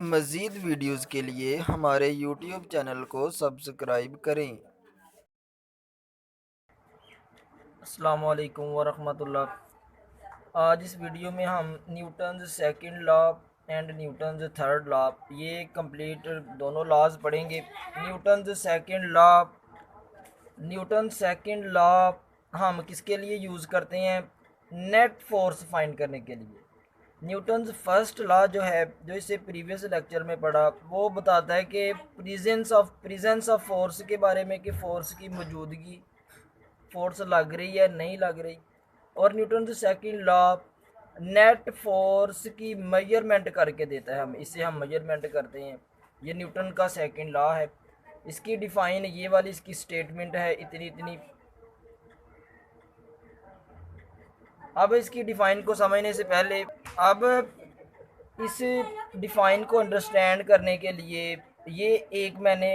मज़ीद वीडियोज़ के लिए हमारे यूट्यूब चैनल को सब्सक्राइब करें। अस्सलाम वालेकुम वरहमतुल्लाह। आज इस वीडियो में हम Newton's second law and Newton's third law ये कंप्लीट दोनों लॉज पढ़ेंगे। न्यूटन सेकंड लॉ हम किसके लिए यूज़ करते हैं? नेट फोर्स फाइंड करने के लिए। न्यूटन्स फर्स्ट लॉ जो है, जो इसे प्रीवियस लेक्चर में पढ़ा, वो बताता है कि प्रेजेंस ऑफ फोर्स के बारे में, कि फोर्स की मौजूदगी, फोर्स लग रही है नहीं लग रही। और न्यूटन से सेकंड लॉ नेट फोर्स की मेजरमेंट करके देता है, हम इसे मेजरमेंट करते हैं। ये न्यूटन का सेकंड लॉ है। इसकी डिफाइन ये वाली इसकी स्टेटमेंट है इतनी इतनी। अब इसकी डिफाइन को समझने से पहले, अब इस डिफाइन को अंडरस्टैंड करने के लिए ये एक मैंने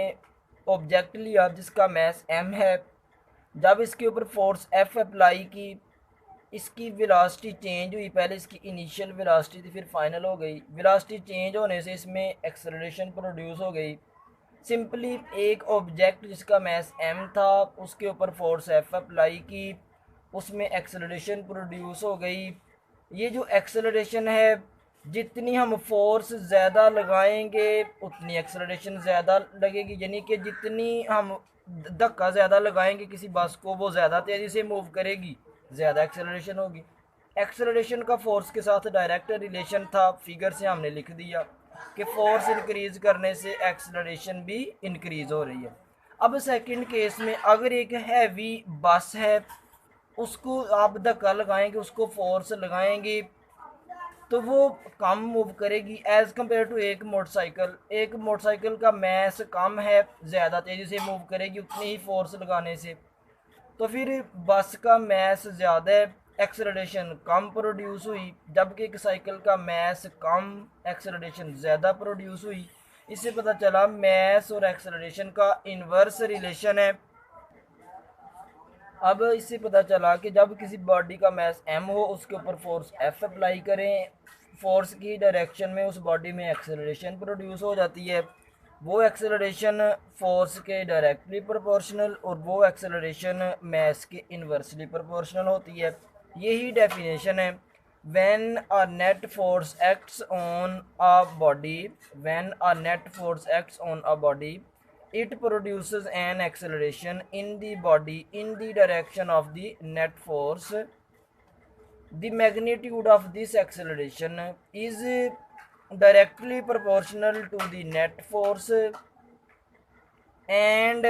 ऑब्जेक्ट लिया जिसका मैस m है। जब इसके ऊपर फोर्स F अप्लाई की, इसकी वेलोसिटी चेंज हुई। पहले इसकी इनिशियल वेलोसिटी थी, फिर फाइनल हो गई। वेलोसिटी चेंज होने से इसमें एक्सेलरेशन प्रोड्यूस हो गई। सिंपली एक ऑब्जेक्ट जिसका मैस m था, उसके ऊपर फोर्स F अप्लाई की, उसमें एक्सेलरेशन प्रोड्यूस हो गई। ये जो एक्सेलरेशन है, जितनी हम फोर्स ज़्यादा लगाएंगे उतनी एक्सेलरेशन ज़्यादा लगेगी। यानी कि जितनी हम धक्का ज़्यादा लगाएंगे किसी बस को, वो ज़्यादा तेज़ी से मूव करेगी, ज़्यादा एक्सेलरेशन होगी। एक्सेलरेशन का फोर्स के साथ डायरेक्ट रिलेशन था, फिगर से हमने लिख दिया कि फोर्स इंक्रीज करने से एक्सेलरेशन भी इंक्रीज हो रही है। अब सेकंड केस में, अगर एक हैवी बस है, उसको आप धक्का लगाएंगे, उसको फोर्स लगाएंगे, तो वो कम मूव करेगी एज़ कम्पेयर टू एक मोटरसाइकिल। एक मोटरसाइकिल का मैस कम है, ज़्यादा तेज़ी से मूव करेगी उतनी ही फोर्स लगाने से। तो फिर बस का मैस ज़्यादा है, एक्सेलरेशन कम प्रोड्यूस हुई, जबकि एक साइकिल का मैस कम, एक्सेलरेशन ज़्यादा प्रोड्यूस हुई। इससे पता चला मैस और एक्सेलरेशन का इन्वर्स रिलेशन है। अब इससे पता चला कि जब किसी बॉडी का मैस m हो, उसके ऊपर फोर्स F अप्लाई करें, फोर्स की डायरेक्शन में उस बॉडी में एक्सेलरेशन प्रोड्यूस हो जाती है। वो एक्सेलरेशन फोर्स के डायरेक्टली प्रोपोर्शनल, और वो एक्सेलरेशन मैस के इन्वर्सली प्रोपोर्शनल होती है। यही डेफिनेशन है। When a net force acts on a body when a net force acts on a body, it produces an acceleration in the body in the direction of the net force. The magnitude of this acceleration is directly proportional to the net force and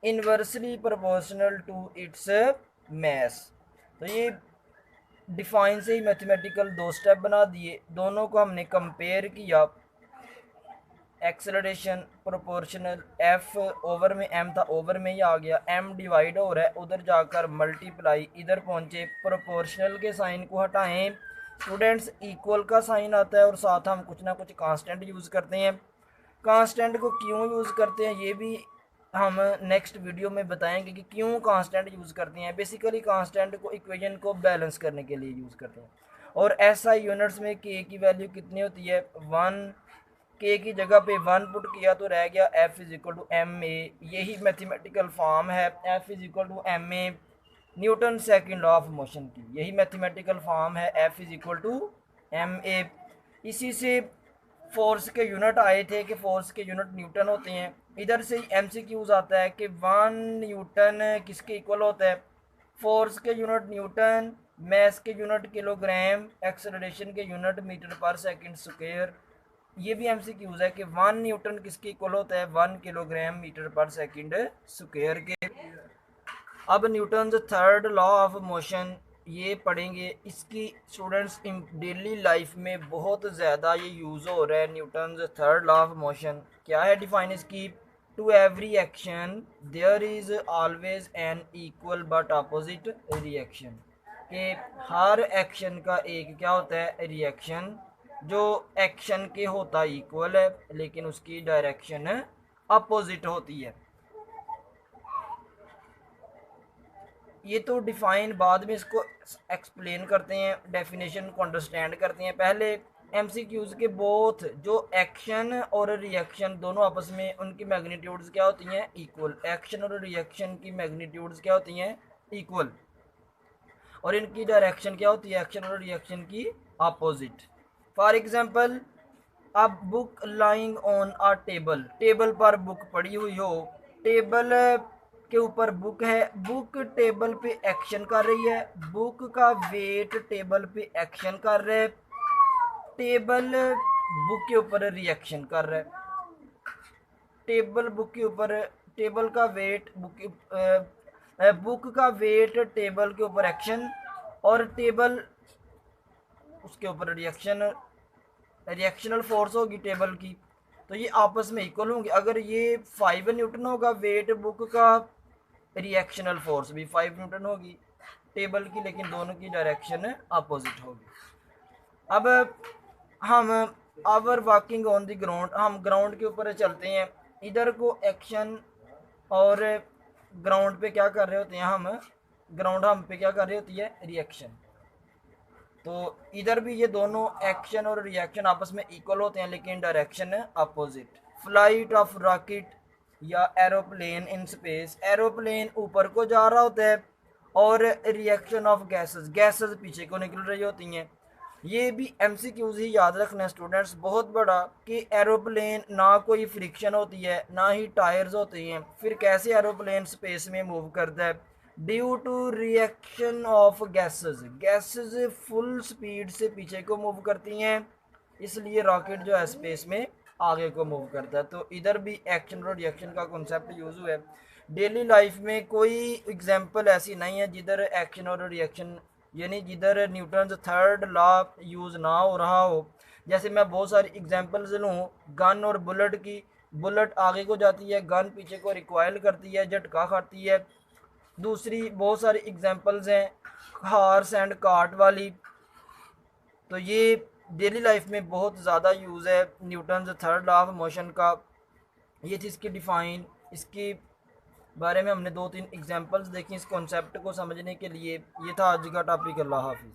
inversely proportional to its mass. तो ये define से ही mathematical दो step बना दिए, दोनों को हमने compare किया। एक्सेलरेशन प्रोपोर्शनल, एफ ओवर में एम था, ओवर में ही आ गया, एम डिवाइड हो रहा है, उधर जाकर मल्टीप्लाई, इधर पहुंचे। प्रोपोर्शनल के साइन को हटाएं, स्टूडेंट्स इक्वल का साइन आता है, और साथ हम कुछ ना कुछ कांस्टेंट यूज़ करते हैं। कांस्टेंट को क्यों यूज़ करते हैं ये भी हम नेक्स्ट वीडियो में बताएंगे कि क्यों कांस्टेंट यूज़ करते हैं। बेसिकली कांस्टेंट को इक्वेशन को बैलेंस करने के लिए यूज़ करते हैं। और एसआई यूनिट्स में के की वैल्यू कितनी होती है? 1। के की जगह पे 1 पुट किया तो रह गया F is equal to M A. यही मैथमेटिकल फॉर्म है, F is equal to M A, Newton second law of motion की। यही मैथमेटिकल फॉर्म है, F is equal to M A. इसी से फोर्स के यूनिट आए थे कि फोर्स के यूनिट न्यूटन होते हैं। इधर से ही एमसीक्यूज आता है कि 1 न्यूटन किसके इक्वल होता है? फोर्स के यूनिट न्यूटन, मैस के यूनिट किलोग्राम, एक्सेलरेशन के यूनिट मीटर पर सेकंड स्क्वायर। ये भी एमसीक्यूज है कि 1 न्यूटन किसके इक्वल होता है? 1 किलोग्राम मीटर पर सेकंड स्क्वायर के। अब Newton third law of motion ये पढ़ेंगे। इसकी स्टूडेंट्स इन डेली लाइफ में बहुत ज़्यादा ये यूज़ हो रहा है। Newton third law of motion क्या है? डिफाइन इसकी, to every action there is always an equal but opposite reaction. कि हर एक्शन का एक क्या होता है? रिएक्शन। जो एक्शन के होता इक्वल है, लेकिन उसकी डायरेक्शन अपोजिट होती है। ये तो डिफाइन बाद में इसको एक्सप्लेन करते हैं, डेफिनेशन को अंडरस्टैंड करते हैं। पहले एमसीक्यूज के बोथ जो एक्शन और रिएक्शन दोनों आपस में उनकी मैग्नीट्यूड्स क्या होती हैं, इक्वल। एक्शन और रिएक्शन की मैग्नीट्यूड्स क्या होती हैं, इक्वल। और इनकी डायरेक्शन क्या होती है, एक्शन और रिएक्शन की opposite. For example, a book lying on a table, table पर बुक पड़ी हुई हो, टेबल के ऊपर बुक है, बुक टेबल पे एक्शन कर रही है, बुक का वेट टेबल पे एक्शन कर रहा है, टेबल बुक के ऊपर रिएक्शन कर रहा है। टेबल बुक के ऊपर, टेबल का वेट बुक का वेट टेबल के ऊपर एक्शन, और टेबल उसके ऊपर रिएक्शन, रिएक्शनल फोर्स होगी टेबल की, तो ये आपस में इक्वल होंगे। अगर ये 5 न्यूटन होगा वेट बुक का, रिएक्शनल फोर्स भी 5 न्यूटन होगी टेबल की, लेकिन दोनों की डायरेक्शन अपोजिट होगी। अब हम our walking on the ground, हम ग्राउंड के ऊपर चलते हैं, इधर को एक्शन और ग्राउंड पे क्या कर रहे होते हैं हम, ग्राउंड हम पे क्या कर रही होती है, रिएक्शन। तो इधर भी ये दोनों एक्शन और रिएक्शन आपस में इक्वल होते हैं, लेकिन direction opposite. Flight of rocket या एरोप्लेन इन स्पेस, एरोप्लेन ऊपर को जा रहा होता है, और रिएक्शन ऑफ गैसेस, गैसेस पीछे को निकल रही होती हैं। ये भी एमसीक्यूज ही याद रखना है स्टूडेंट्स, बहुत बड़ा, कि एरोप्लेन ना कोई फ्रिक्शन होती है ना ही टायर्स होते हैं, फिर कैसे एरोप्लेन स्पेस में मूव करता है, due to reaction of gases, gases full speed से पीछे को मूव करती हैं, इसलिए रॉकेट जो है स्पेस में आगे को मूव करता है। तो इधर भी एक्शन और रिएक्शन का कॉन्सेप्ट यूज हुआ है। डेली लाइफ में कोई एग्जांपल ऐसी नहीं है जिधर एक्शन और रिएक्शन, यानी जिधर न्यूटन थर्ड लॉ यूज़ ना हो रहा हो। जैसे मैं बहुत सारी एग्जांपल्स लूँ गन और बुलेट की, बुलेट आगे को जाती है, गन पीछे को रिकॉइल करती है, झटका खाती है। दूसरी बहुत सारी एग्जांपल्स हैं हॉर्स एंड कार्ट वाली। तो ये डेली लाइफ में बहुत ज़्यादा यूज़ है Newton third law of motion का। ये थी इसकी डिफ़ाइन, इसकी बारे में हमने 2-3 एग्जांपल्स देखी इस कॉन्सेप्ट को समझने के लिए। ये था आज का टॉपिक। अल्लाह हाफिज़।